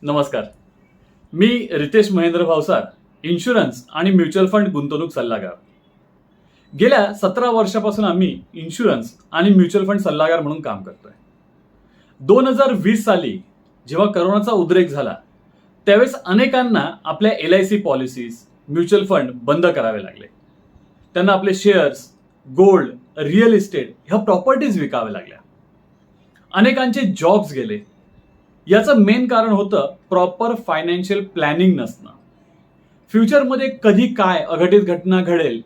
नमस्कार. मी रितेश महेंद्र भावसार, इन्शुरन्स आणि mutual fund गुंतवणूक सल्लागार. गेल्या 17 वर्षापासून आम्ही इन्शुरन्स आणि म्युच्युअल फंड सल्लागार म्हणून काम करतोय. 2020 साली जेव्हा करोनाचा उद्रेक झाला त्यावेळेस अनेकांना आपल्या LIC पॉलिसीज, म्युच्युअल फंड बंद करावे लागले. त्यांना आपले शेअर्स, गोल्ड, रिअल इस्टेट ह्या प्रॉपर्टीज विकाव्या लागल्या. अनेकांचे जॉब्स गेले. याचं मेन कारण होतं प्रॉपर फायनान्शियल प्लॅनिंग नसणं. फ्युचरमध्ये कधी काय अघटित घटना घडेल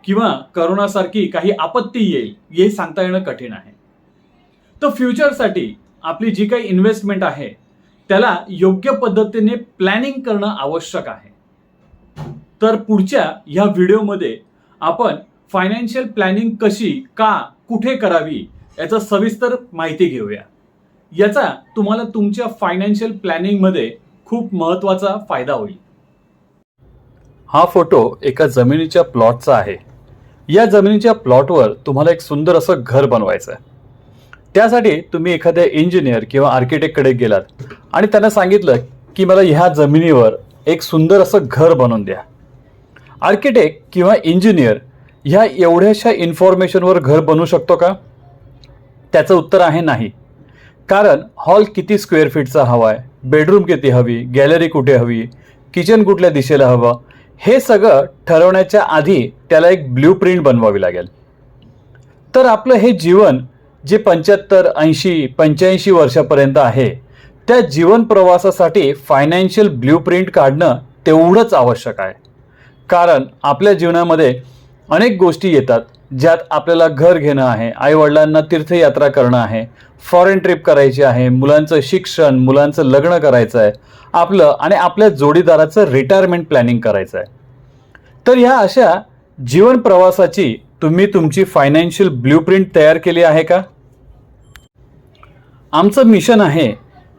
किंवा करोनासारखी काही आपत्ती येईल हे सांगता येणं कठीण आहे. तर फ्युचरसाठी आपली जी काही इन्व्हेस्टमेंट आहे त्याला योग्य पद्धतीने प्लॅनिंग करणं आवश्यक आहे. तर पुढच्या ह्या व्हिडिओमध्ये आपण फायनान्शियल प्लॅनिंग कशी, का, कुठे करावी याचं सविस्तर माहिती घेऊया. याचा तुम्हाला तुमच्या फायनान्शियल प्लॅनिंगमध्ये खूप महत्त्वाचा फायदा होईल. हा फोटो एका जमिनीच्या प्लॉटचा आहे. या जमिनीच्या प्लॉटवर तुम्हाला एक सुंदर असं घर बनवायचं आहे. त्यासाठी तुम्ही एखाद्या इंजिनियर किंवा आर्किटेक्टकडे गेलात आणि त्यांना सांगितलं की मला ह्या जमिनीवर एक सुंदर असं घर बनवून द्या. आर्किटेक्ट किंवा इंजिनियर ह्या एवढ्याशा इन्फॉर्मेशनवर घर बनवू शकतो का? त्याचं उत्तर आहे नाही. कारण हॉल किती स्क्वेअर फीटचा हवा आहे, बेडरूम किती हवी, गॅलरी कुठे हवी, किचन कुठल्या दिशेला हवं, हे सगळं ठरवण्याच्या आधी त्याला एक ब्ल्यूप्रिंट बनवावी लागेल. तर आपलं हे जीवन जे 75, 80, 85 वर्षापर्यंत आहे त्या जीवन प्रवासासाठी फायनान्शियल ब्ल्यूप्रिंट काढणं तेवढंच आवश्यक आहे. कारण आपल्या जीवनामध्ये अनेक गोष्टी येतात ज्यात आपल्याला घर घेणं आहे, आईवडिलांना तीर्थयात्रा करणं आहे, फॉरेन ट्रिप करायची आहे, मुलांचं शिक्षण, मुलांचं लग्न करायचं आहे, आपलं आणि आपल्या जोडीदाराचं रिटायरमेंट प्लॅनिंग करायचं आहे. तर ह्या अशा जीवन प्रवासाची तुम्ही तुमची फायनान्शियल ब्ल्यूप्रिंट तयार केली आहे का? आमचं मिशन आहे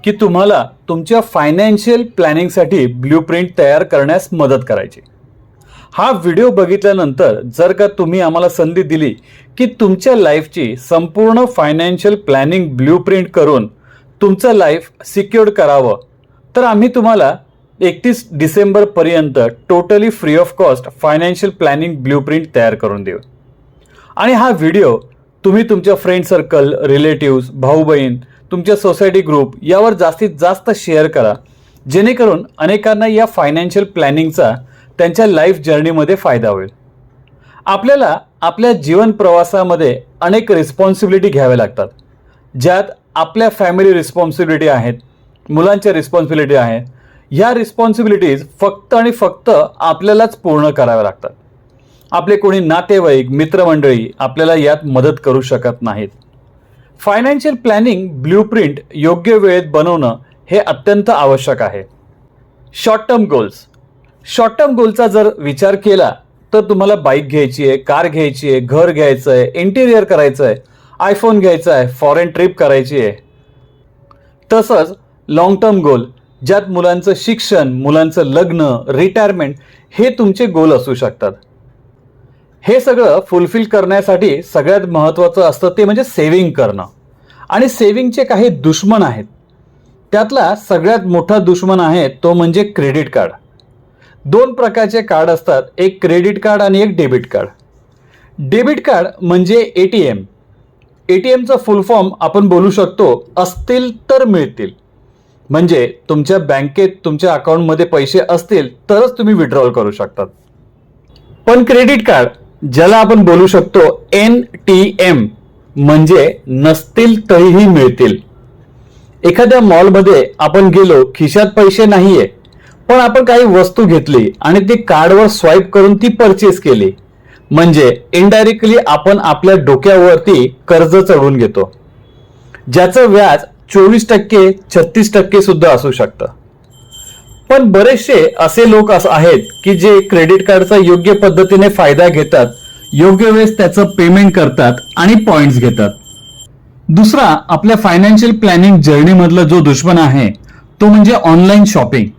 की तुम्हाला तुमच्या फायनान्शियल प्लॅनिंगसाठी ब्ल्यूप्रिंट तयार करण्यास मदत करायची. हा व्हिडिओ बघितल्यानंतर जर का तुम्ही आम्हाला संधी दिली की तुमच्या लाईफची संपूर्ण फायनान्शियल प्लॅनिंग ब्ल्यूप्रिंट करून तुमचं लाईफ सिक्युअर्ड करावं, तर आम्ही तुम्हाला 31 डिसेंबरपर्यंत totally free of cost financial planning blueprint तयार करून देऊ. आणि हा व्हिडिओ तुम्ही तुमच्या फ्रेंड सर्कल, रिलेटिव्स, भाऊ बहीण, तुमच्या सोसायटी ग्रुप यावर जास्तीत जास्त शेअर करा, जेणेकरून अनेकांना या फायनान्शियल प्लॅनिंगचा त्यांच्या लाईफ जर्नीमध्ये फायदा होईल. आपल्याला आपल्या जीवन प्रवासामध्ये अनेक रिस्पॉन्सिबिलिटी घ्याव्या लागतात, ज्यात आपल्या फॅमिली रिस्पॉन्सिबिलिटी आहेत, मुलांच्या रिस्पॉन्सिबिलिटी आहेत. ह्या रिस्पॉन्सिबिलिटीज फक्त आणि फक्त आपल्यालाच पूर्ण कराव्या लागतात. आपले कोणी नातेवाईक, मित्रमंडळी आपल्याला यात मदत करू शकत नाहीत. फायनान्शियल प्लॅनिंग ब्ल्यूप्रिंट योग्य वेळेत बनवणं हे अत्यंत आवश्यक आहे. Short term goals. Short term गोलचा जर विचार केला तर तुम्हाला बाईक घ्यायची आहे, कार घ्यायची आहे, घर घ्यायचं आहे, इंटिरियर करायचं आहे, आयफोन घ्यायचा आहे, फॉरेन ट्रिप करायची आहे. तसंच लॉंग टर्म गोल ज्यात मुलांचं शिक्षण, मुलांचं लग्न, रिटायरमेंट हे तुमचे गोल असू शकतात. हे सगळं फुलफिल करण्यासाठी सगळ्यात महत्त्वाचं असतं ते म्हणजे सेव्हिंग करणं. आणि सेव्हिंगचे काही दुश्मन आहेत. त्यातला सगळ्यात मोठा दुश्मन आहे तो म्हणजे क्रेडिट कार्ड. 2 प्रकारचे कार्ड असतात, एक क्रेडिट कार्ड आणि एक डेबिट कार्ड. डेबिट कार्ड म्हणजे ATM. ATMचा फुल फॉर्म आपण बोलू शकतो असतील तर मिळतील. म्हणजे तुमच्या बँकेत तुमच्या अकाउंटमध्ये पैसे असतील तरच तुम्ही विड्रॉल करू शकतात. पण क्रेडिट कार्ड ज्याला आपण बोलू शकतो NTM म्हणजे नसतील तरीही मिळतील. एखाद्या मॉलमध्ये आपण गेलो, खिशात पैसे नाहीये, पण आपण काही वस्तू घेतली आणि ती कार्डवर स्वाईप करून ती परचेस केली, म्हणजे इनडायरेक्टली आपण आपल्या डोक्यावरती कर्ज चढवून घेतो, ज्याचं व्याज 24%, 36% सुद्धा असू शकतं. पण बरेचसे असे लोक आहेत की जे क्रेडिट कार्डचा योग्य पद्धतीने फायदा घेतात, योग्य वेळेस त्याचं पेमेंट करतात आणि पॉइंट्स घेतात. दुसरा आपल्या फायनान्शियल प्लॅनिंग जर्नीमधला जो दुश्मन आहे तो म्हणजे ऑनलाईन शॉपिंग.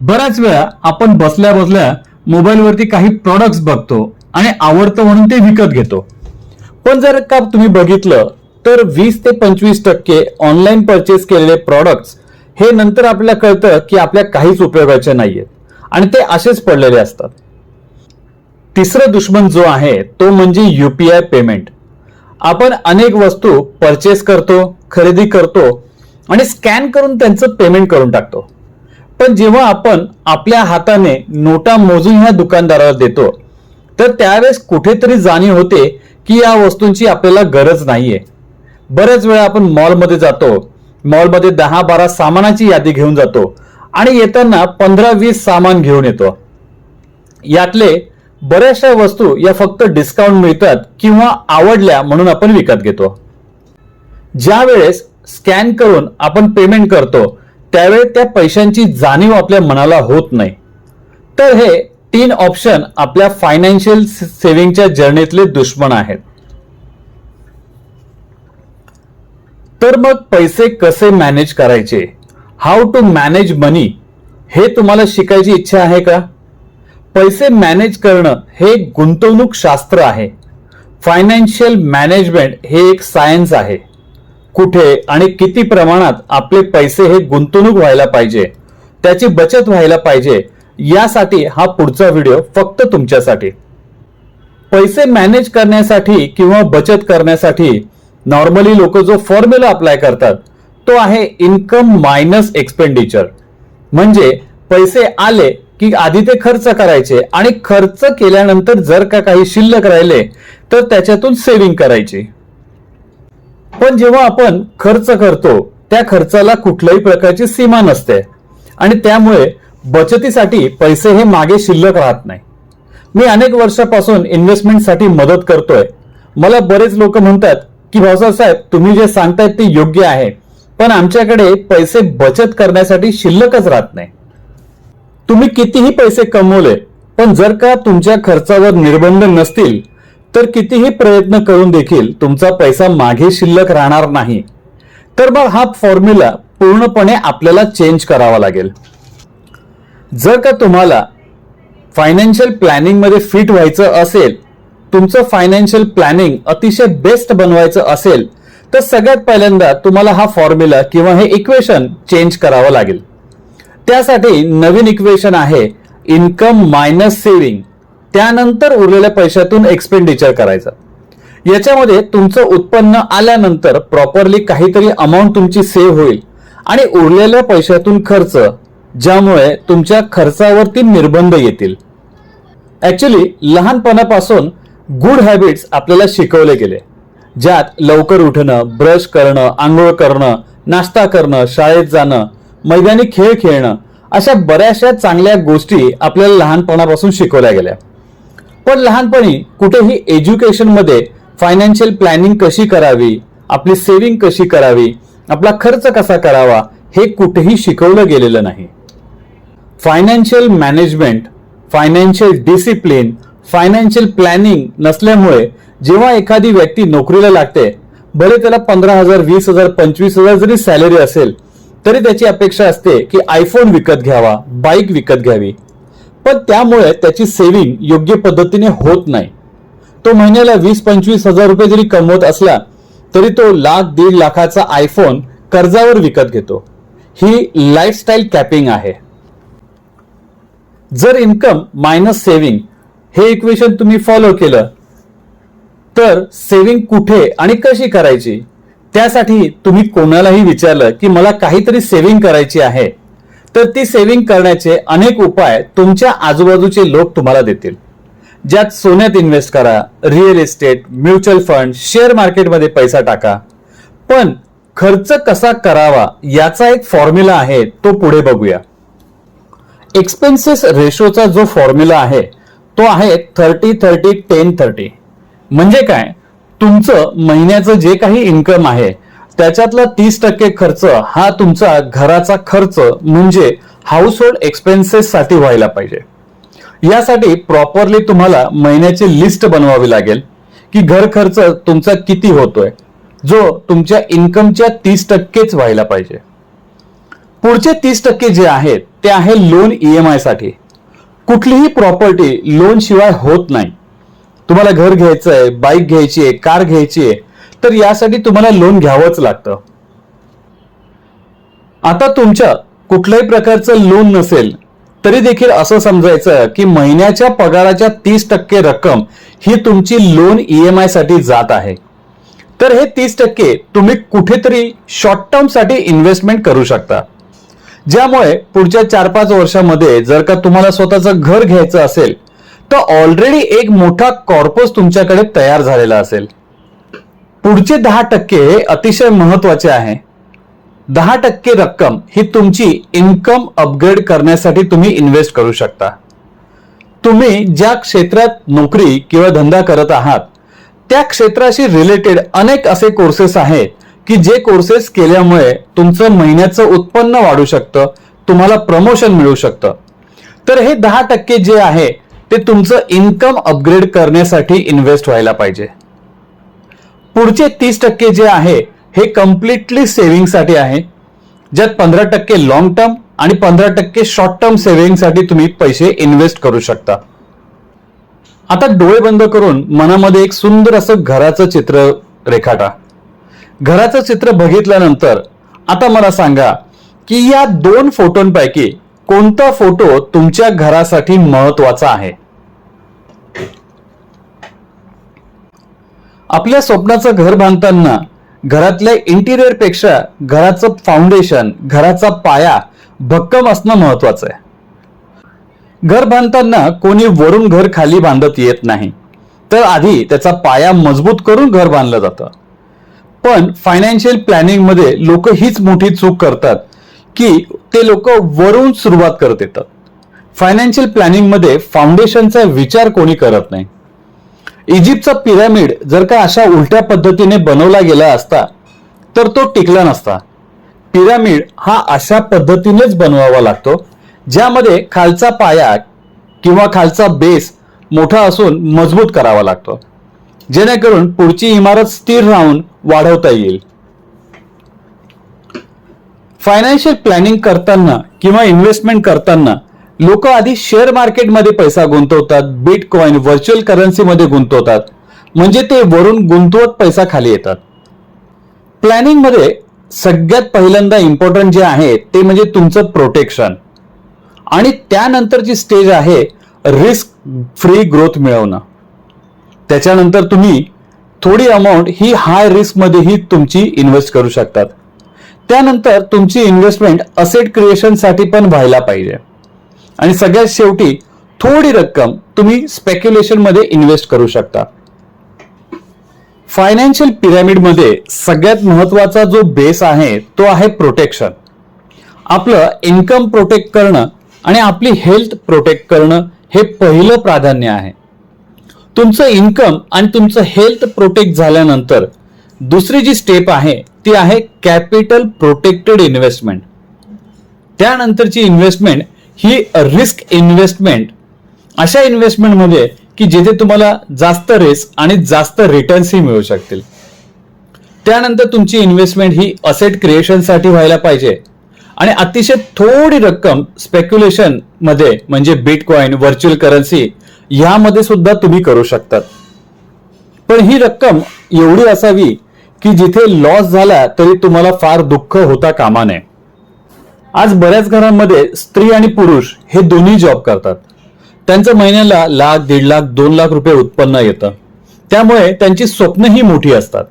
बऱ्याच वेळा आपण बसल्या बसल्या मोबाईलवरती काही प्रॉडक्ट्स बघतो आणि आवडतं म्हणून ते विकत घेतो. पण जर का तुम्ही बघितलं तर 20 ते 25% ऑनलाईन परचेस केलेले प्रॉडक्ट्स हे नंतर आपल्याला कळतं की आपल्या काहीच उपयोगाचे नाहीये आणि ते असेच पडलेले असतात. तिसरं दुश्मन जो आहे तो म्हणजे UPI पेमेंट. आपण अनेक वस्तू परचेस करतो, खरेदी करतो आणि स्कॅन करून त्यांचं पेमेंट करून टाकतो. पण जेव्हा आपण आपल्या हाताने नोटा मोजून ह्या दुकानदाराला देतो तर त्यावेळेस कुठेतरी जाणीव होते की या वस्तूंची आपल्याला गरज नाहीये. बऱ्याच वेळा आपण मॉलमध्ये जातो, मॉलमध्ये 10-12 सामानाची यादी घेऊन जातो आणि येताना 15-20 सामान घेऊन येतो. यातले बऱ्याचशा वस्तू या फक्त डिस्काउंट मिळतात किंवा आवडल्या म्हणून आपण विकत घेतो. ज्या वेळेस स्कॅन करून आपण पेमेंट करतो त्यावेळेस त्या पैशांची जाणीव आपल्या मनाला होत नाही. तर हे 3 ऑप्शन आपल्या फायनान्शियल सेव्हिंगच्या जर्नीतले दुश्मन आहेत. तर मग पैसे कसे मॅनेज करायचे, हाऊ टू मॅनेज मनी, हे तुम्हाला शिकायची इच्छा आहे का? पैसे मॅनेज करणं हे गुंतवणूक शास्त्र आहे. फायनान्शियल मॅनेजमेंट हे एक सायन्स आहे. कुठे आणि किती प्रमाणात आपले पैसे हे गुंतवणूक व्हायला पाहिजे, त्याची बचत व्हायला पाहिजे, यासाठी हा पुढचा व्हिडिओ फक्त तुमच्यासाठी. पैसे मॅनेज करण्यासाठी किंवा बचत करण्यासाठी नॉर्मली लोक जो फॉर्म्युला अप्लाय करतात तो आहे इन्कम मायनस एक्सपेंडिचर. म्हणजे पैसे आले की आधी ते खर्च करायचे आणि खर्च केल्यानंतर जर का काही शिल्लक राहिले तर त्याच्यातून सेव्हिंग करायची. पण जेव्हा आपण खर्च करतो त्या खर्चाला कुठल्याही प्रकारची सीमा नसते आणि त्यामुळे बचतीसाठी पैसे हे मागे शिल्लक राहत नाही. मी अनेक वर्षापासून इन्व्हेस्टमेंटसाठी मदत करतोय. मला बरेच लोक म्हणतात की भाऊसाहेब साहेब तुम्ही जे सांगतायत ते योग्य आहे, पण आमच्याकडे पैसे बचत करण्यासाठी शिल्लकच राहत नाही. तुम्ही कितीही पैसे कमवले पण जर का तुमच्या खर्चावर निर्बंध नसतील तर कितीही प्रयत्न करून देखील तुमचा पैसा मागे शिल्लक राहणार नाही. तर मग हा फॉर्म्युला पूर्णपणे आपल्याला चेंज करावा लागेल. जर का तुम्हाला फायनान्शियल प्लॅनिंग मध्ये फिट व्हायचं असेल, तुमचं फायनान्शियल प्लॅनिंग अतिशय बेस्ट बनवायचं असेल तर सगळ्यात पहिल्यांदा तुम्हाला हा फॉर्म्युला किंवा हे इक्वेशन चेंज करावं लागेल. त्यासाठी नवीन इक्वेशन आहे इन्कम मायनस सेव्हिंग, त्यानंतर उरलेल्या पैशातून एक्सपेंडिचर करायचं. याच्यामध्ये तुमचं उत्पन्न आल्यानंतर प्रॉपरली काहीतरी अमाऊंट तुमची सेव्ह होईल आणि उरलेल्या पैशातून खर्च, ज्यामुळे तुमच्या खर्चावरती निर्बंध येतील. ऍक्च्युली लहानपणापासून गुड हॅबिट्स आपल्याला शिकवले गेले, ज्यात लवकर उठणं, ब्रश करणं, आंघोळ करणं, नाश्ता करणं, शाळेत जाणं, मैदानी खेळ खेळणं, अशा बऱ्याचशा चांगल्या गोष्टी आपल्याला लहानपणापासून शिकवल्या गेल्या. पण लहानपणी कुठेही एज्युकेशनमध्ये फायनान्शियल प्लॅनिंग कशी करावी, आपली सेव्हिंग कशी करावी, आपला खर्च कसा करावा हे कुठेही शिकवलं गेलेलं नाही. Financial management, financial discipline, financial planning नसल्यामुळे जेव्हा एखादी व्यक्ती नोकरीला लागते, भले त्याला 15,000, 20,000, 25,000 जरी सॅलरी असेल तरी त्याची अपेक्षा असते की आयफोन विकत घ्यावा, बाईक विकत घ्यावी. पण त्यामुळे त्याची सेव्हिंग योग्य पद्धतीने होत नाही. तो महिन्याला 20-25 हजार रुपये जरी कमवत असला तरी तो 1,00,000-1.5 लाखाचा आयफोन कर्जावर विकत घेतो. ही लाईफस्टाईल कॅपिंग आहे. जर इन्कम मायनस सेव्हिंग हे इक्वेशन तुम्ही फॉलो केलं तर सेव्हिंग कुठे आणि कशी करायची, त्यासाठी तुम्ही कोणालाही विचारलं की मला काहीतरी सेव्हिंग करायची आहे तर ती सेव्हिंग करण्याचे अनेक उपाय तुमच्या आजूबाजूचे लोक तुम्हाला देतील. ज्यात सोन्यात इन्व्हेस्ट करा, real estate, mutual fund, share मार्केटमध्ये पैसा टाका. पण खर्च कसा करावा याचा एक फॉर्म्युला आहे, तो पुढे बघूया. एक्सपेन्सेस रेशोचा जो फॉर्म्युला आहे तो आहे 30-30-10-30. म्हणजे काय, तुमचं महिन्याचं जे काही इन्कम आहे त्याच्यातला 30% खर्च हा तुमचा घराचा खर्च म्हणजे हाऊस होल्ड एक्सपेन्सेस साठी व्हायला पाहिजे. यासाठी प्रॉपरली तुम्हाला महिन्याची लिस्ट बनवावी लागेल की घर खर्च तुमचा किती होतोय, जो तुमच्या इन्कमच्या 30%च व्हायला पाहिजे. पुढचे 30% जे आहेत ते आहे लोन EMI साठी. कुठलीही प्रॉपर्टी लोन शिवाय होत नाही. तुम्हाला घर घ्यायचंय, बाईक घ्यायची आहे, कार घ्यायची आहे तर यासाठी तुम्हाला लोन घ्यावंच लागतं. आता तुमच्या कुठल्याही प्रकारचं लोन नसेल तरी देखील असं समजायचं की महिन्याच्या पगाराच्या 30% रक्कम ही तुमची लोन EMI साठी जात आहे. तर हे 30% तुम्ही कुठेतरी शॉर्ट टर्म साठी इन्व्हेस्टमेंट करू शकता, ज्यामुळे पुढच्या 4-5 वर्षामध्ये जर का तुम्हाला स्वतःचं घर घ्यायचं असेल तर ऑलरेडी एक मोठा कॉर्पस तुमच्याकडे तयार झालेला असेल. पुढचे 10% हे अतिशय महत्वाचे आहे. 10% रक्कम ही तुमची इन्कम अपग्रेड करण्यासाठी तुम्ही इन्व्हेस्ट करू शकता. तुम्ही ज्या क्षेत्रात नोकरी किंवा धंदा करत आहात त्या क्षेत्राशी रिलेटेड अनेक असे कोर्सेस आहेत की जे कोर्सेस केल्यामुळे तुमचं महिन्याचं उत्पन्न वाढू शकतं, तुम्हाला प्रमोशन मिळू शकतं. तर हे 10% जे आहे ते तुमचं इन्कम अपग्रेड करण्यासाठी इन्व्हेस्ट व्हायला पाहिजे. पुढचे 30% जे आहे हे कम्प्लिटली सेव्हिंगसाठी आहे, ज्यात 15% लॉंग टर्म आणि 15% शॉर्ट टर्म सेव्हिंगसाठी तुम्ही पैसे इन्व्हेस्ट करू शकता. आता डोळे बंद करून मनामध्ये एक सुंदर असं घराचं चित्र रेखाटा. घराचं चित्र बघितल्यानंतर आता मला सांगा की या 2 फोटोंपैकी कोणता फोटो तुमच्या घरासाठी महत्वाचा आहे. आपल्या स्वप्नाचं घर बांधताना घरातल्या इंटिरियर पेक्षा घराचं फाउंडेशन, घराचा पाया भक्कम असणं महत्वाचं आहे. घर बांधताना कोणी वरून घर खाली बांधत येत नाही, तर आधी त्याचा पाया मजबूत करून घर बांधलं जातं. पण फायनान्शियल प्लॅनिंग मध्ये लोक हीच मोठी चूक करतात की ते लोक वरून सुरुवात करत येतात. फायनान्शियल प्लॅनिंग मध्ये फाउंडेशनचा विचार कोणी करत नाही. इजिप्तचा पिरॅमिड जर का अशा उलट्या पद्धतीने बनवला गेला असता तर तो टिकला नसता. पिरॅमिड हा अशा पद्धतीनेच बनवावा लागतो ज्यामध्ये खालचा पाया किंवा खालचा बेस मोठा असून मजबूत करावा लागतो, जेणेकरून पुढची इमारत स्थिर राहून वाढवता येईल. फायनान्शियल प्लॅनिंग करताना किंवा इन्व्हेस्टमेंट करताना लोक आधी शेअर मार्केटमध्ये पैसा गुंतवतात, बिटकॉइन, व्हर्च्युअल करन्सीमध्ये गुंतवतात, म्हणजे ते वरून गुंतवत पैसा खाली येतात. प्लॅनिंग मध्ये सगळ्यात पहिल्यांदा इम्पॉर्टंट जे आहे ते म्हणजे तुमचं प्रोटेक्शन, आणि त्यानंतरची स्टेज आहे रिस्क फ्री ग्रोथ मिळवणं. त्याच्यानंतर तुम्ही थोडी अमाऊंट ही हाय रिस्क मध्येही तुमची इन्व्हेस्ट करू शकतात. त्यानंतर तुमची इन्व्हेस्टमेंट असेट क्रिएशन साठी पण व्हायला पाहिजे, आणि सगळ्यात शेवटी थोडी रक्कम तुम्ही स्पेक्युलेशन मध्ये इन्व्हेस्ट करू शकता. फायनान्शियल पिरॅमिड मध्ये सगळ्यात महत्वाचा जो बेस आहे तो आहे प्रोटेक्शन. आपलं इन्कम प्रोटेक्ट करणं आणि आपली हेल्थ प्रोटेक्ट करणं हे पहिलं प्राधान्य आहे. तुमचं इन्कम आणि तुमचं हेल्थ प्रोटेक्ट झाल्यानंतर दुसरी जी स्टेप आहे ती आहे कॅपिटल प्रोटेक्टेड इन्व्हेस्टमेंट. त्यानंतरची इन्व्हेस्टमेंट ही रिस्क इन्व्हेस्टमेंट, अशा इन्व्हेस्टमेंटमध्ये की जिथे तुम्हाला जास्त रिस्क आणि जास्त रिटर्न्सही मिळू शकतील. त्यानंतर तुमची इन्व्हेस्टमेंट ही असेट क्रिएशन साठी व्हायला पाहिजे, आणि अतिशय थोडी रक्कम स्पेक्युलेशन मध्ये म्हणजे बिटकॉइन, व्हर्च्युअल करन्सी यामध्ये सुद्धा तुम्ही करू शकतात. पण ही रक्कम एवढी असावी की जिथे लॉस झाला तरी तुम्हाला फार दुःख होता कामा नये. आज बऱ्याच घरांमध्ये स्त्री आणि पुरुष हे दोन्ही जॉब करतात. त्यांचं महिन्याला लाख, 1.5 लाख, 2 लाख रुपये उत्पन्न येतं, त्यामुळे त्यांची स्वप्नही मोठी असतात.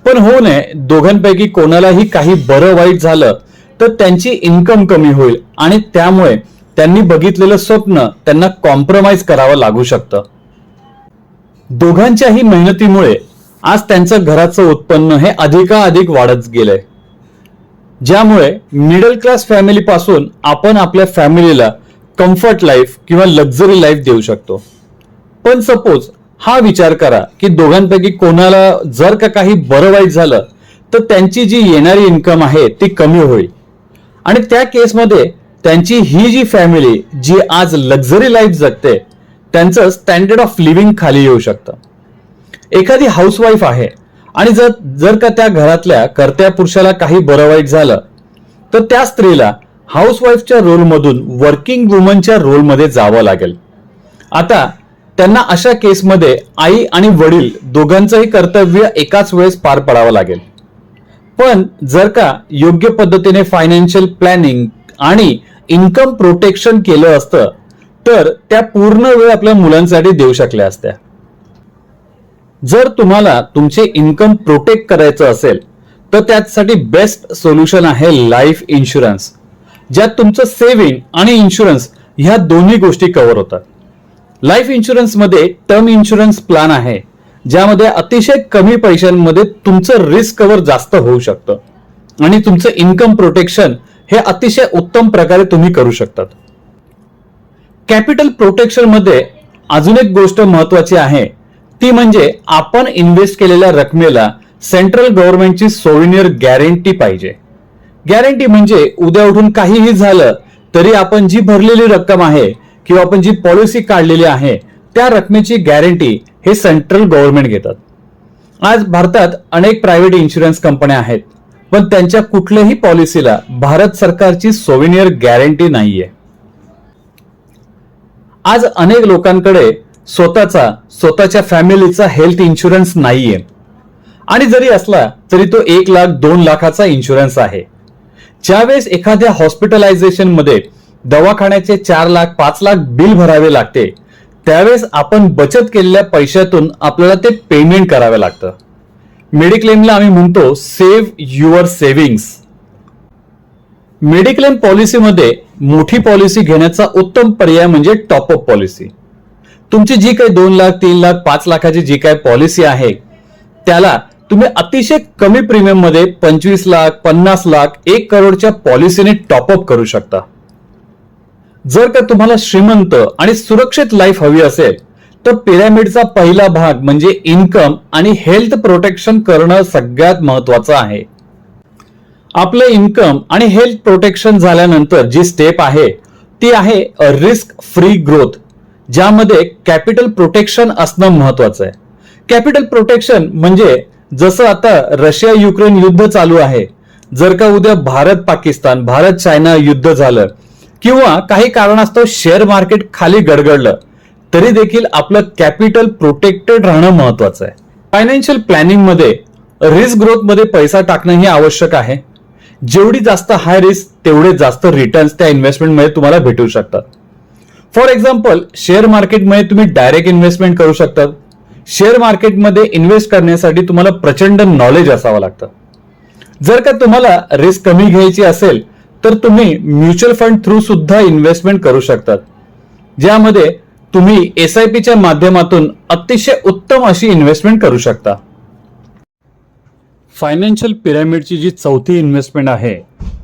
पण होऊ नये दोघांपैकी कोणालाही काही बरं वाईट झालं तर त्यांची इन्कम कमी होईल, आणि त्यामुळे त्यांनी बघितलेलं स्वप्न त्यांना कॉम्प्रोमाइज करावं लागू शकतं. दोघांच्याही मेहनतीमुळे आज त्यांचं घराचं उत्पन्न हे अधिकाधिक वाढत गेलंय, ज्यामुळे मिडल क्लास फॅमिली पासून आपण आपल्या फॅमिलीला कम्फर्ट लाईफ किंवा लक्झरी लाईफ देऊ शकतो. पण सपोज हा विचार करा की दोघांपैकी कोणाला जर का काही बरं वाईट झालं तर त्यांची जी येणारी इन्कम आहे ती कमी होईल, आणि त्या केसमध्ये त्यांची ही जी फॅमिली जी आज लक्झरी लाईफ जगते त्यांचं स्टँडर्ड ऑफ लिव्हिंग खाली येऊ शकतं. एखादी हाऊसवाईफ आहे आणि जर का त्या घरातल्या कर्त्या पुरुषाला काही बरं वाईट झालं तर त्या स्त्रीला हाऊसवाईफच्या रोलमधून वर्किंग वुमनच्या रोलमध्ये जावं लागेल. आता त्यांना अशा केसमध्ये आई आणि वडील दोघांचंही कर्तव्य एकाच वेळेस पार पडावं लागेल. पण जर का योग्य पद्धतीने फायनान्शियल प्लॅनिंग आणि इन्कम प्रोटेक्शन केलं असतं तर त्या पूर्ण वेळ आपल्या मुलांसाठी देऊ शकल्या असत्या. जर तुम्हाला तुमचे इन्कम प्रोटेक्ट करायचं असेल तर त्यासाठी बेस्ट सोल्युशन आहे लाईफ इन्शुरन्स, ज्यात तुमचं सेव्हिंग आणि इन्शुरन्स ह्या दोन्ही गोष्टी कव्हर होतात. लाईफ इन्शुरन्स मध्ये टर्म इन्शुरन्स प्लॅन आहे, ज्यामध्ये अतिशय कमी पैशांमध्ये तुमचं रिस्क कव्हर जास्त होऊ शकतं आणि तुमचं इन्कम प्रोटेक्शन हे अतिशय उत्तम प्रकारे तुम्ही करू शकतात. कॅपिटल प्रोटेक्शन मध्ये अजून एक गोष्ट महत्वाची आहे, ती म्हणजे आपण इन्व्हेस्ट केलेल्या रकमेला सेंट्रल गव्हर्नमेंटची सोव्हिनियर गॅरंटी पाहिजे. गॅरंटी म्हणजे उद्या उठून काहीही झालं तरी आपण जी भरलेली रक्कम आहे किंवा आपण जी पॉलिसी काढलेली आहे त्या रकमेची गॅरंटी हे सेंट्रल गव्हर्नमेंट घेतात. आज भारतात अनेक प्रायव्हेट इन्शुरन्स कंपन्या आहेत, पण त्यांच्या कुठल्याही पॉलिसीला भारत सरकारची सोव्हिनियर गॅरंटी नाहीये. आज अनेक लोकांकडे स्वतःच्या फॅमिलीचा हेल्थ इन्शुरन्स नाहीये आणि जरी असला तरी तो 1 लाख 2 लाखाचा इन्शुरन्स आहे. ज्यावेळेस एखाद्या हॉस्पिटलायझेशन मध्ये दवाखान्याचे 4 लाख 5 लाख बिल भरावे लागते, त्यावेळेस आपण बचत केलेल्या पैशातून आपल्याला ते पेमेंट करावे लागतं. मेडिक्लेमला आम्ही म्हणतो सेव्ह युअर सेव्हिंग्स. मेडिक्लेम पॉलिसीमध्ये मोठी पॉलिसी घेण्याचा उत्तम पर्याय म्हणजे टॉपअप पॉलिसी. तुमची जी काही 2 लाख 3 लाख 5 लाखाची जी काही पॉलिसी आहे त्याला तुम्ही अतिशय कमी प्रीमियम मध्ये 25 लाख 50 लाख 1 करोडच्या पॉलिसीने टॉपअप करू शकता. जर का तुम्हाला श्रीमंत आणि सुरक्षित लाईफ हवी असेल तर पिरॅमिडचा पहिला भाग म्हणजे इन्कम आणि हेल्थ प्रोटेक्शन करणं सगळ्यात महत्वाचं आहे. आपलं इन्कम आणि हेल्थ प्रोटेक्शन झाल्यानंतर जी स्टेप आहे ती आहे रिस्क फ्री ग्रोथ, ज्यामध्ये कॅपिटल प्रोटेक्शन असणं महत्वाचं आहे. कॅपिटल प्रोटेक्शन म्हणजे जसं आता रशिया युक्रेन युद्ध चालू आहे, जर का उद्या भारत पाकिस्तान भारत चायना युद्ध झालं किंवा काही कारणास्तव शेअर मार्केट खाली गडगडलं तरी देखील आपलं कॅपिटल प्रोटेक्टेड राहणं महत्वाचं आहे. फायनान्शियल प्लॅनिंग मध्ये रिस्क ग्रोथ मध्ये पैसा टाकणं हे आवश्यक आहे. जेवढी जास्त हाय रिस्क तेवढे जास्त रिटर्न्स त्या इन्व्हेस्टमेंट मध्ये तुम्हाला भेटू शकतात. फॉर एक्झाम्पल शेअर मार्केटमध्ये तुम्ही डायरेक्ट इन्व्हेस्टमेंट करू शकतात. शेअर मार्केटमध्ये इन्व्हेस्ट करण्यासाठी तुम्हाला प्रचंड नॉलेज असावं लागतं. जर का तुम्हाला रिस्क कमी घ्यायची असेल तर तुम्ही म्युच्युअल फंड थ्रू सुद्धा इन्व्हेस्टमेंट करू शकतात, ज्यामध्ये तुम्ही SIPच्या माध्यमातून अतिशय उत्तम अशी इन्व्हेस्टमेंट करू शकता. फायनान्शियल पिरॅमिडची जी चौथी इन्व्हेस्टमेंट आहे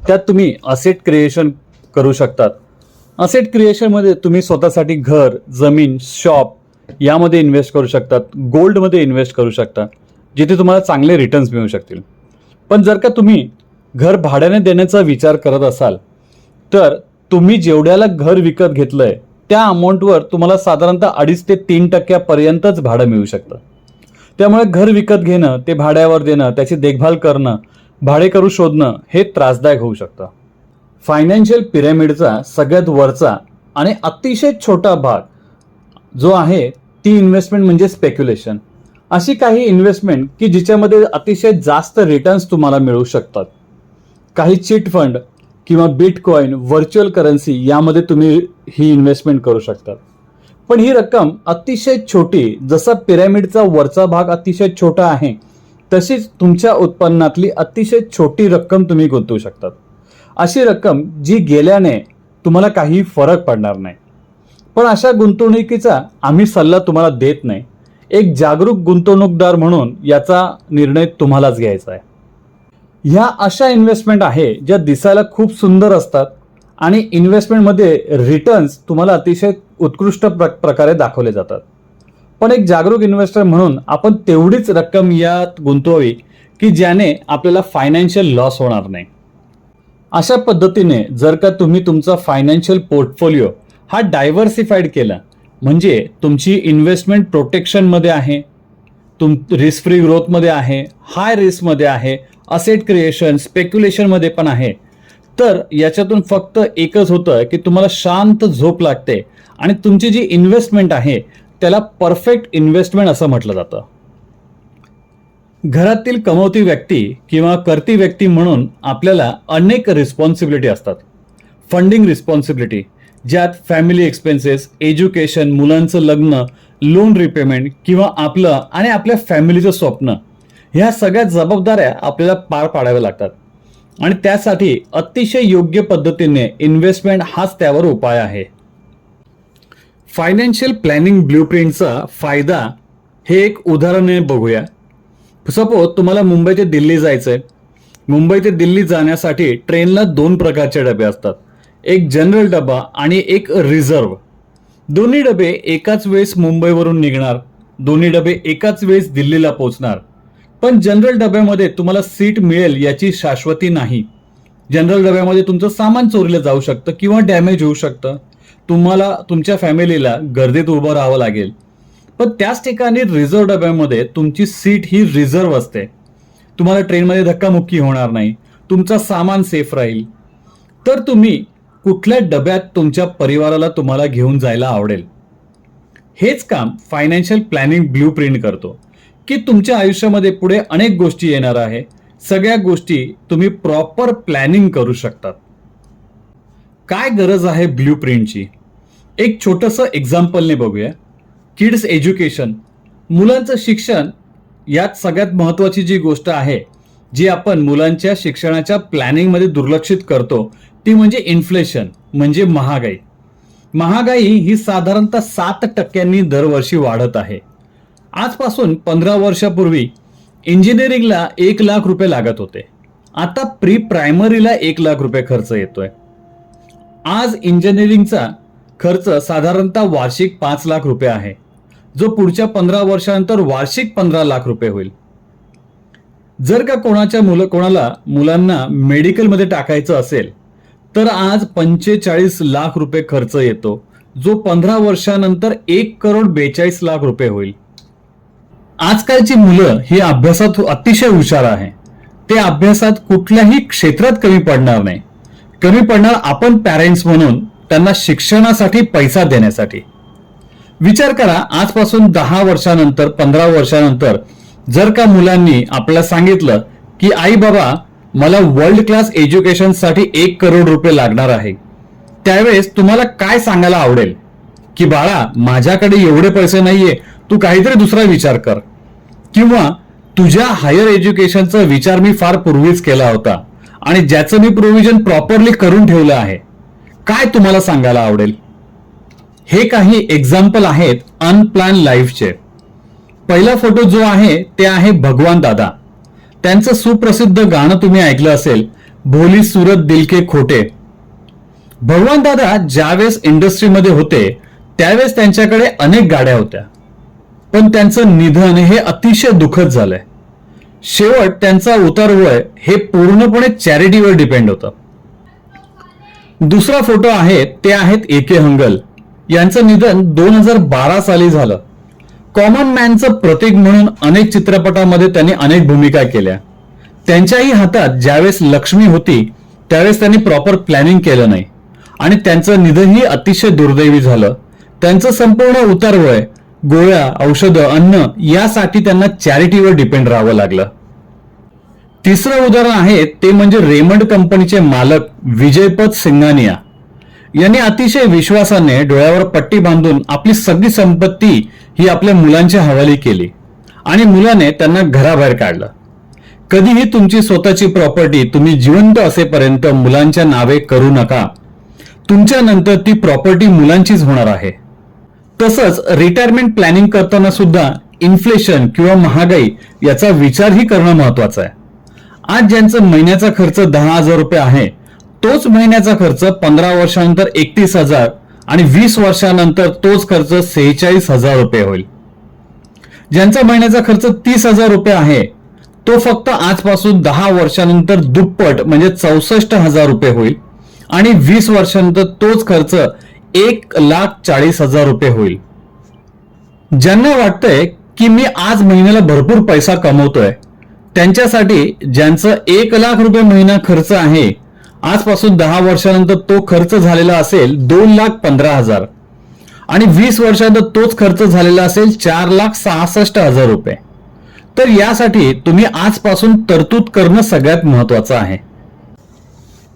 त्यात तुम्ही असेट क्रिएशन करू शकतात. असेट क्रिएशन मध्ये तुम्ही स्वतःसाठी घर जमीन शॉप यामध्ये इन्व्हेस्ट करू शकतात. गोल्डमध्ये इन्व्हेस्ट करू शकता, जिथे तुम्हाला चांगले रिटर्न्स मिळू शकतील. पण जर का तुम्ही घर भाड्याने देण्याचा विचार करत असाल तर तुम्ही जेवढ्याला घर विकत घेतलंय त्या अमाऊंटवर तुम्हाला साधारणतः 2.5 ते 3% पर्यंतच भाडं मिळू शकतं. त्यामुळे घर विकत घेणं, ते भाड्यावर देणं, त्याची देखभाल करणं, भाडेकरू शोधणं हे त्रासदायक होऊ शकतं. फायनान्शियल पिरॅमिडचा सगळ्यात वरचा आणि अतिशय छोटा भाग जो आहे ती इन्व्हेस्टमेंट म्हणजे स्पेक्युलेशन. अशी काही इन्व्हेस्टमेंट की जिच्यामध्ये अतिशय जास्त रिटर्न्स तुम्हाला मिळू शकतात. काही चिट फंड किंवा बिटकॉइन व्हर्च्युअल करन्सी यामध्ये तुम्ही ही इन्व्हेस्टमेंट करू शकता. पण ही रक्कम अतिशय छोटी, जसा पिरॅमिडचा वरचा भाग अतिशय छोटा आहे तशीच तुमच्या उत्पन्नातली अतिशय छोटी रक्कम तुम्ही गुंतवू शकतात. अशी रक्कम जी गेल्याने तुम्हाला काही फरक पडणार नाही. पण अशा गुंतवणुकीचा आम्ही सल्ला तुम्हाला देत नाही. एक जागरूक गुंतवणूकदार म्हणून याचा निर्णय तुम्हालाच घ्यायचा आहे. ह्या अशा इन्व्हेस्टमेंट आहे ज्या दिसायला खूप सुंदर असतात आणि इन्व्हेस्टमेंटमध्ये रिटर्न्स तुम्हाला अतिशय उत्कृष्ट प्रकारे दाखवले जातात. पण एक जागरूक इन्व्हेस्टर म्हणून आपण तेवढीच रक्कम यात गुंतवावी की ज्याने आपल्याला फायनान्शियल लॉस होणार नाही. अशा पद्धतीने जर का तुम्ही तुमचा फायनान्शियल पोर्टफोलिओ हा डायव्हर्सिफाईड केला, म्हणजे तुमची इन्व्हेस्टमेंट प्रोटेक्शनमध्ये आहे, रिस्क फ्री ग्रोथमध्ये आहे, हाय रिस्कमध्ये आहे, असेट क्रिएशन स्पेक्युलेशनमध्ये पण आहे, तर याच्यातून फक्त एकच होतं की तुम्हाला शांत झोप लागते आणि तुमची जी इन्व्हेस्टमेंट आहे त्याला परफेक्ट इन्व्हेस्टमेंट असं म्हटलं जातं. घरातील कमवती व्यक्ती किंवा करती व्यक्ती म्हणून आपल्याला अनेक रिस्पॉन्सिबिलिटी असतात. फंडिंग रिस्पॉन्सिबिलिटी, ज्यात फॅमिली एक्सपेन्सेस, एज्युकेशन, मुलांचं लग्न, लोन रिपेमेंट किंवा आपलं आणि आपल्या फॅमिलीचं स्वप्न, ह्या सगळ्या जबाबदाऱ्या आपल्याला पार पाडाव्या लागतात. आणि त्यासाठी अतिशय योग्य पद्धतीने इन्व्हेस्टमेंट हाच त्यावर उपाय आहे. फायनान्शियल प्लॅनिंग ब्ल्यूप्रिंटचा फायदा हे एक उदाहरणाने बघूया. सपोज तुम्हाला मुंबई ते दिल्ली जायचं आहे. मुंबई ते दिल्ली जाण्यासाठी ट्रेनला 2 प्रकारचे डबे असतात, एक जनरल डबा आणि एक रिझर्व. दोन्ही डबे एकाच वेळेस मुंबईवरून निघणार, दोन्ही डबे एकाच वेळेस दिल्लीला पोहोचणार. पण जनरल डब्यामध्ये तुम्हाला सीट मिळेल याची शाश्वती नाही. जनरल डब्यामध्ये तुमचं सामान चोरीला जाऊ शकतं किंवा डॅमेज होऊ शकतं. तुम्हाला तुमच्या फॅमिलीला गर्दीत उभं राहावं लागेल. पण त्याच ठिकाणी रिझर्व डब्यामध्ये तुमची सीट ही रिझर्व असते. तुम्हाला ट्रेनमध्ये धक्कामुक्की होणार नाही, तुमचं सामान सेफ राहील. तर तुम्ही कुठल्या डब्यात तुमच्या परिवाराला तुम्हाला घेऊन जायला आवडेल? हेच काम फायनान्शियल प्लॅनिंग ब्ल्यूप्रिंट करतो की तुमच्या आयुष्यामध्ये पुढे अनेक गोष्टी येणार आहे. सगळ्या गोष्टी तुम्ही प्रॉपर प्लॅनिंग करू शकतात. काय गरज आहे ब्ल्यूप्रिंटची? एक छोटंसं एक्झाम्पलने बघूया. किड्स एज्युकेशन, मुलांचं शिक्षण, यात सगळ्यात महत्त्वाची जी गोष्ट आहे जी आपण मुलांच्या शिक्षणाच्या प्लॅनिंगमध्ये दुर्लक्षित करतो ती म्हणजे इन्फ्लेशन, म्हणजे महागाई. महागाई ही साधारणतः 7% दरवर्षी वाढत आहे. आजपासून 15 वर्षापूर्वी इंजिनिअरिंगला 1 लाख रुपये लागत होते. आता प्री प्रायमरीला 1 लाख रुपये खर्च येतोय. आज इंजिनिअरिंगचा खर्च साधारणतः वार्षिक 5 लाख रुपये आहे, जो पुढच्या 15 वर्षानंतर वार्षिक 15 लाख रुपये होईल. जर का कोणाला मुलांना मेडिकलमध्ये टाकायचं असेल तर आज 45 लाख रुपये खर्च येतो, जो 15 वर्षानंतर 1,42,00,000 रुपये होईल. आजकालची मुलं ही अभ्यासात अतिशय हुशार आहे. ते अभ्यासात कुठल्याही क्षेत्रात कमी पडणार नाही. कमी पडणार आपण पॅरेंट्स म्हणून त्यांना शिक्षणासाठी पैसा देण्यासाठी. विचार करा, आजपासून 10 वर्षानंतर 15 वर्षानंतर जर का मुलांनी आपल्याला सांगितलं की आई बाबा मला वर्ल्ड क्लास एज्युकेशनसाठी 1 करोड रुपये लागणार आहे, त्यावेळेस तुम्हाला काय सांगायला आवडेल? की बाळा, माझ्याकडे एवढे पैसे नाहीये, तू काहीतरी दुसरा विचार कर. किंवा तुझ्या हायर एज्युकेशनचा विचार मी फार पूर्वीच केला होता आणि ज्याचं मी प्रोव्हिजन प्रॉपरली करून ठेवलं आहे. काय तुम्हाला सांगायला आवडेल? हे काही एक्झाम्पल आहेत अनप्लॅन लाईफचे. पहिला फोटो जो आहे ते आहे भगवान दादा. त्यांचं सुप्रसिद्ध गाणं तुम्ही ऐकलं असेल, भोली सूरत दिल के खोटे. भगवान दादा ज्यावेळेस इंडस्ट्रीमध्ये होते त्यावेळेस त्यांच्याकडे अनेक गाड्या होत्या, पण त्यांचं निधन हे अतिशय दुःखद झालंय. शेवट त्यांचा उतारवय हे पूर्णपणे चॅरिटीवर डिपेंड होतं. दुसरा फोटो आहे ते आहेत ए.के. हंगल. यांचं निधन 2012 साली झालं. कॉमन मॅनचं प्रतीक म्हणून अनेक चित्रपटामध्ये त्यांनी अनेक भूमिका केल्या. त्यांच्याही हातात ज्यावेळेस लक्ष्मी होती त्यावेळेस त्यांनी प्रॉपर प्लॅनिंग केलं नाही आणि त्यांचं निधनही अतिशय दुर्दैवी झालं. त्यांचं संपूर्ण उतारवय गोळ्या, औषधं, अन्न यासाठी त्यांना चॅरिटीवर डिपेंड राहावं लागलं. तिसरं उदाहरण आहे ते म्हणजे रेमंड कंपनीचे मालक विजयपत सिंघानिया यांनी अतिशय विश्वासाने डोळ्यावर पट्टी बांधून आपली सगळी संपत्ती ही आपल्या मुलांच्या हवाली केली आणि मुलाने त्यांना घराबाहेर काढलं. कधीही तुमची स्वतःची प्रॉपर्टी तुम्ही जिवंत असेपर्यंत मुलांच्या नावे करू नका. तुमच्या नंतर ती प्रॉपर्टी मुलांचीच होणार आहे. तसंच रिटायरमेंट प्लॅनिंग करताना सुद्धा इन्फ्लेशन किंवा महागाई याचा विचारही करणं महत्वाचं आहे. आज ज्यांचा महिन्याचा खर्च 10,000 रुपये आहे, तोच महिन्याचा खर्च 15 वर्षानंतर 31,000 आणि 20 वर्षानंतर तोच खर्च 46,000 रुपये होईल. ज्यांचा महिन्याचा खर्च 30,000 रुपये आहे, तो फक्त आजपासून 10 वर्षानंतर दुप्पट म्हणजे 64,000 रुपये होईल आणि 20 वर्षानंतर तोच खर्च 1,40,000 रुपये होईल. ज्यांना वाटतंय की मी आज महिन्याला भरपूर पैसा कमवतोय, त्यांच्यासाठी ज्यांचं 1 लाख रुपये महिना खर्च आहे, आजपासून 10 वर्षानंतर तो खर्च झालेला असेल 2,15,000 आणि 20 वर्षानंतर तोच खर्च झालेला असेल 4,66,000 रुपये. तर यासाठी तुम्ही आजपासून तरतूद करणं सगळ्यात महत्वाचं आहे.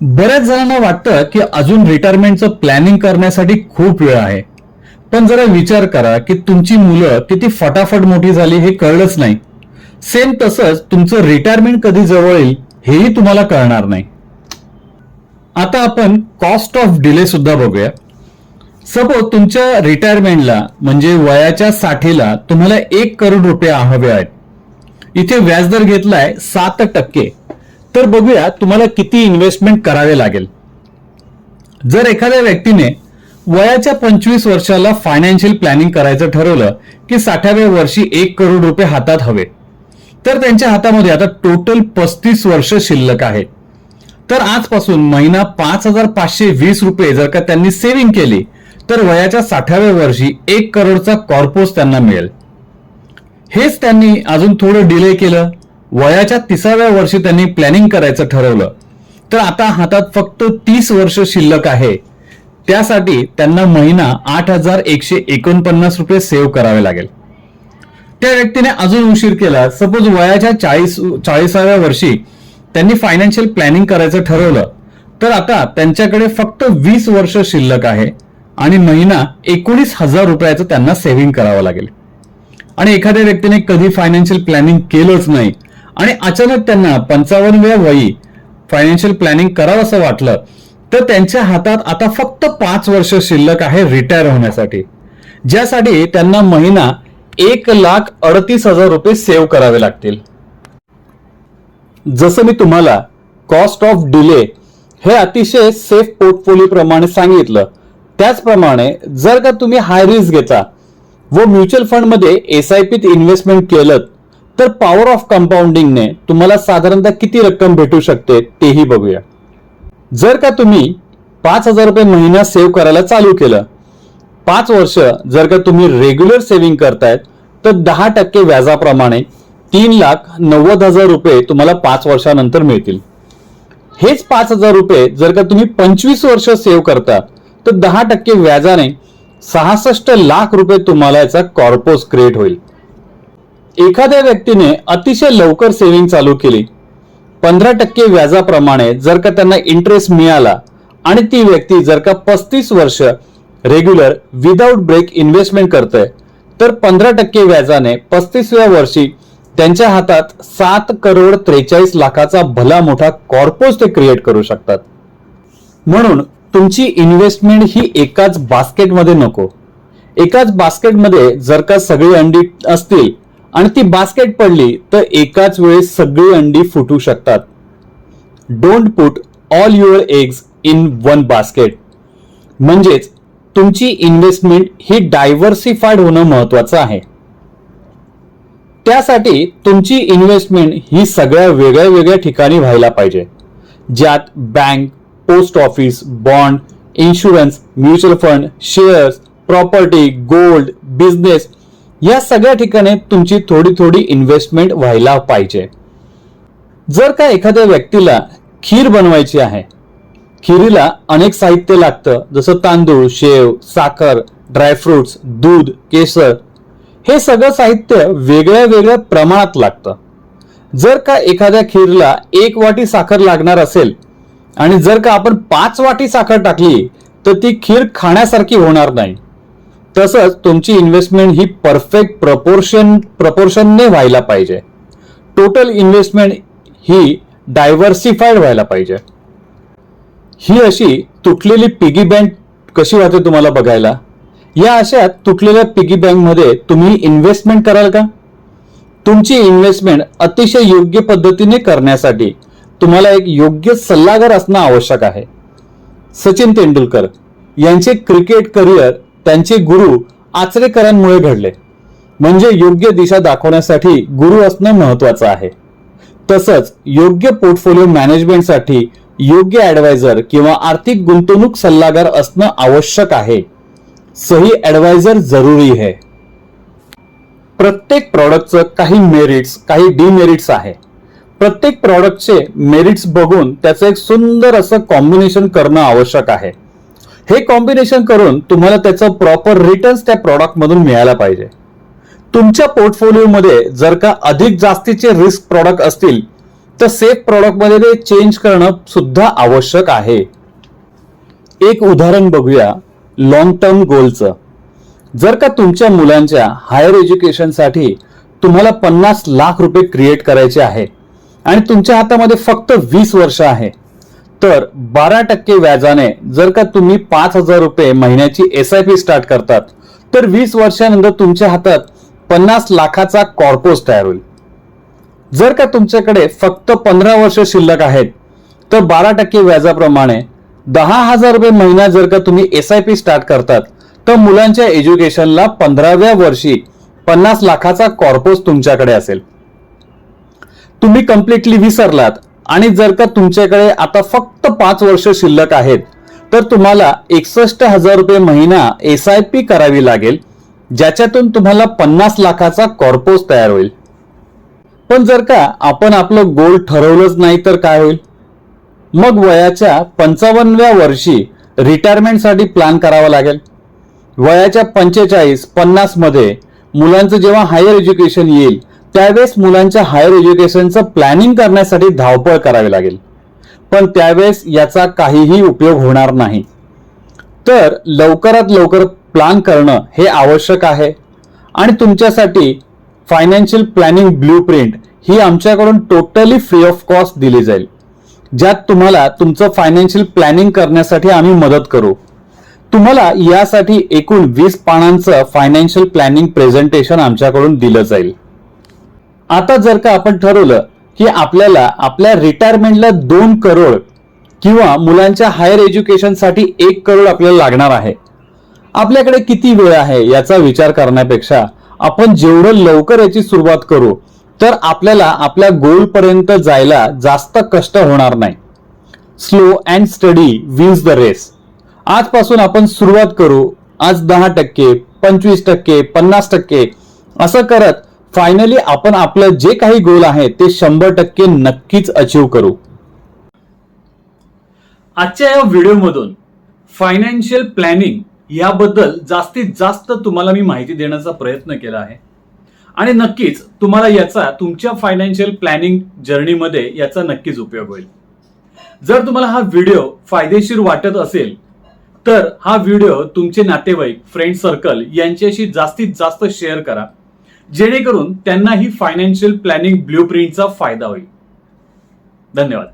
बऱ्याच जणांना वाटतं की अजून रिटायरमेंटचं प्लॅनिंग करण्यासाठी खूप वेळ आहे, पण जरा विचार करा की तुमची मुलं किती फटाफट मोठी झाली हे कळलंच नाही. सेम तसंच तुमचं रिटायरमेंट कधी जवळ येईल हेही तुम्हाला कळणार नाही. आता आपण कॉस्ट ऑफ डिले सुद्धा बघूया. सपोज तुमच्या रिटायरमेंटला म्हणजे वयाच्या 60ला तुम्हाला 1 करोड रुपये हवे आहेत. इथे व्याजदर घेतलाय 7%. तर बघूया तुम्हाला किती इन्व्हेस्टमेंट करावे लागेल. जर एखाद्या व्यक्तीने वयाच्या 25 वर्षाला फायनान्शियल प्लॅनिंग करायचं ठरवलं की 60व्या वर्षी 1 करोड रुपये हातात हवे, तर त्यांच्या हातामध्ये आता टोटल 35 वर्ष शिल्लक आहे. तर आजपासून महिना 5,520 रुपये जर का त्यांनी सेव्हिंग केली तर वयाच्या 60व्या वर्षी 1 करोडचा कॉर्पोस त्यांना मिळेल. हेच त्यांनी अजून थोडं डिले केलं, वयाच्या 30व्या वर्षी त्यांनी प्लॅनिंग करायचं ठरवलं, तर आता हातात फक्त 30 वर्ष शिल्लक आहे. त्यासाठी त्यांना महिना 8,149 रुपये सेव्ह करावे लागेल. त्या व्यक्तीने अजून उशीर केला, सपोज वयाच्या 40व्या वर्षी त्यांनी फायनान्शियल प्लॅनिंग करायचं ठरवलं, तर आता त्यांच्याकडे फक्त 20 वर्ष शिल्लक आहे आणि महिना 19,000 रुपयाचं त्यांना सेव्हिंग करावं लागेल. आणि एखाद्या व्यक्तीने कधी फायनान्शियल प्लॅनिंग केलंच नाही आणि अचानक त्यांना 55व्या वयी फायनान्शियल प्लॅनिंग करावं असं वाटलं, तर त्यांच्या हातात आता फक्त 5 वर्ष शिल्लक आहे रिटायर होण्यासाठी, ज्यासाठी त्यांना महिना 1,38,000 रुपये सेव्ह करावे लागतील. जसं मी तुम्हाला कॉस्ट ऑफ डिले हे अतिशय सेफ पोर्टफोलिओ प्रमाणे सांगितलं, त्याचप्रमाणे जर का तुम्ही हाय रिस्क घेता व म्युच्युअल फंड मध्ये SIPत इन्व्हेस्टमेंट केलं तर पॉवर ऑफ कंपाऊंडिंगने तुम्हाला साधारणतः किती रक्कम भेटू शकते तेही बघूया. जर का तुम्ही 5,000 रुपये महिना सेव्ह करायला चालू केलं, 5 वर्ष जर का तुम्ही रेग्युलर सेव्हिंग करतायत तर 10% व्याजाप्रमाणे 3,90,000 रुपये तुम्हाला 5 वर्षानंतर मिळतील. हेच 5,000 रुपये जर का तुम्ही 25 वर्ष सेव्ह करता तर 10% व्याजाने 66 लाख रुपये तुम्हाला याचा कॉर्पोस क्रिएट होईल. एखाद्या व्यक्तीने अतिशय लवकर सेव्हिंग चालू केली, 15% व्याजाप्रमाणे जर का त्यांना इंटरेस्ट मिळाला आणि ती व्यक्ती जर का 35 वर्ष रेग्युलर विदाउट ब्रेक इन्व्हेस्टमेंट करते, तर 15% व्याजाने 35व्या वर्षी त्यांच्या हातात 7,43,00,000चा भला मोठा कॉर्पोस ते क्रिएट करू शकतात. म्हणून तुमची इन्व्हेस्टमेंट ही एकाच बास्केटमध्ये नको. एकाच बास्केटमध्ये जर का सगळी अंडी असतील आणि ती बास्केट पडली तर एकाच वेळी सगळी अंडी फुटू शकतात. Don't put all your eggs in one basket. म्हणजेच तुमची इन्व्हेस्टमेंट ही डायव्हर्सिफाईड होणं महत्वाचं आहे. त्यासाठी तुमची इन्व्हेस्टमेंट ही सगळ्या वेगळ्या वेगळ्या ठिकाणी व्हायला पाहिजे, ज्यात bank, post office, bond, insurance, mutual fund, shares, property, gold, business या सगळ्या ठिकाणी तुमची थोडी थोडी इन्व्हेस्टमेंट व्हायला पाहिजे. जर का एखाद्या व्यक्तीला खीर बनवायची आहे, खिरीला अनेक साहित्य लागतं, जसं तांदूळ, शेव, साखर, ड्रायफ्रुट्स, दूध, केसर, हे सगळं साहित्य वेगळ्या वेगळ्या प्रमाणात लागतं. जर का एखाद्या खीरला 1 वाटी साखर लागणार असेल आणि जर का आपण 5 वाटी साखर टाकली तर ती खीर खाण्यासारखी होणार नाही. तसंच तुमची इन्व्हेस्टमेंट ही परफेक्ट प्रपोर्शनने व्हायला पाहिजे. टोटल इन्व्हेस्टमेंट ही डायव्हर्सिफाईड व्हायला पाहिजे. ही अशी तुटलेली पिगी बँक कशी वाटते तुम्हाला बघायला? या अशा तुटलेल्या पिगी बँक मध्ये तुम्ही इन्व्हेस्टमेंट कराल का? तुमची इन्व्हेस्टमेंट अतिशय योग्य पद्धतीने करण्यासाठी तुम्हाला एक योग्य सल्लागार असणं आवश्यक आहे. सचिन तेंडुलकर यांचे क्रिकेट करिअर त्यांचे गुरु आचरेकरांमुळे घडले. म्हणजे योग्य दिशा दाखवण्यासाठी गुरु असणं महत्वाचं आहे. तसंच योग्य पोर्टफोलिओ मॅनेजमेंटसाठी योग्य ॲडवायझर किंवा आर्थिक गुंतवणूक सल्लागार असणं आवश्यक आहे. सही ॲडवायझर जरुरी है. प्रत्येक प्रॉडक्टचं काही मेरिट्स, काही डिमेरिट्स आहे. प्रत्येक प्रॉडक्टचे मेरिट्स बघून त्याचं एक सुंदर असं कॉम्बिनेशन करणं आवश्यक आहे. हे कॉम्बिनेशन करून तुम्हाला त्याचं प्रॉपर रिटर्न्स त्या प्रॉडक्ट मधून मिळायला पाहिजे. तुमच्या पोर्टफोलिओमध्ये जर का अधिक जास्तीचे रिस्क प्रॉडक्ट असतील तर सेफ प्रॉडक्टमध्ये ते चेंज करणं सुद्धा आवश्यक आहे. एक उदाहरण बघूया लॉंग टर्म गोलचं. जर का तुमच्या मुलांच्या हायर एज्युकेशनसाठी तुम्हाला 50 लाख रुपये क्रिएट करायचे आहे आणि तुमच्या हातामध्ये फक्त 20 वर्ष आहे, तर 12% व्याजाने जर का तुम्ही 5,000 रुपये महिन्याची SIP स्टार्ट करतात तर 20 वर्षानंतर तुमच्या हातात 50 लाखाचा कॉर्पोस तयार होईल. जर का तुमच्याकडे फक्त 15 वर्ष शिल्लक आहेत तर 12% व्याजाप्रमाणे 10,000 रुपये महिना जर का तुम्ही SIP स्टार्ट करतात तर मुलांच्या एज्युकेशनला 15व्या वर्षी 50 लाखाचा कॉर्पोस तुमच्याकडे असेल. तुम्ही कम्प्लिटली विसरलात आणि जर का तुमच्याकडे आता फक्त 5 वर्ष शिल्लक आहेत तर तुम्हाला 61,000 रुपये महिना SIP करावी लागेल, ज्याच्यातून तुम्हाला 50 लाखाचा कॉर्पोस तयार होईल. पण जर का आपण आपलं गोल ठरवलंच नाही तर काय होईल? मग वयाच्या 55व्या वर्षी रिटायरमेंटसाठी प्लॅन करावा लागेल. वयाच्या 45-50 मध्ये मुलांचं जेव्हा हायर एज्युकेशन येईल त्यावेळेस मुलांच्या हायर एज्युकेशनचं प्लॅनिंग करण्यासाठी धावपळ करावी लागेल, पण त्यावेळेस याचा काहीही उपयोग होणार नाही. तर लवकरात लवकर प्लॅन करणं हे आवश्यक आहे आणि तुमच्यासाठी फायनान्शियल प्लॅनिंग ब्ल्यूप्रिंट ही आमच्याकडून टोटली फ्री ऑफ कॉस्ट दिली जाईल, ज्यात तुम्हाला तुमचं फायनान्शियल प्लॅनिंग करण्यासाठी आम्ही मदत करू. तुम्हाला यासाठी एकूण 20 पानांचं फायनान्शियल प्लॅनिंग प्रेझेंटेशन आमच्याकडून दिलं जाईल. आता जर का आपण ठरवलं की आपल्याला आपल्या रिटायरमेंटला 2 करोड किंवा मुलांच्या हायर एज्युकेशनसाठी 1 करोड आपल्याला लागणार आहे, आपल्याकडे किती वेळ आहे याचा विचार करण्यापेक्षा आपण जेवढं लवकर याची सुरुवात करू तर आपल्याला आपल्या गोल पर्यंत जायला जास्त कष्ट होणार नाही. Slow and study wins the race. आजपासून आपण सुरुवात करू. आज 10%, 25%, 50% असं करत फायनली आपण आपलं जे काही गोल आहे ते 100% नक्कीच अचीव करू. आजच्या या व्हिडिओमधून फायनान्शियल प्लॅनिंग याबद्दल जास्तीत जास्त तुम्हाला मी माहिती देण्याचा प्रयत्न केला आहे आणि नक्कीच तुम्हाला याचा तुमच्या फायनान्शियल प्लॅनिंग जर्नीमध्ये याचा नक्कीच उपयोग होईल. जर तुम्हाला हा व्हिडिओ फायदेशीर वाटत असेल तर हा व्हिडिओ तुमचे नातेवाईक, फ्रेंड सर्कल यांच्याशी जास्तीत जास्त शेअर करा, जेणेकरून त्यांनाही फायनान्शियल प्लॅनिंग ब्ल्यूप्रिंटचा फायदा होईल. धन्यवाद.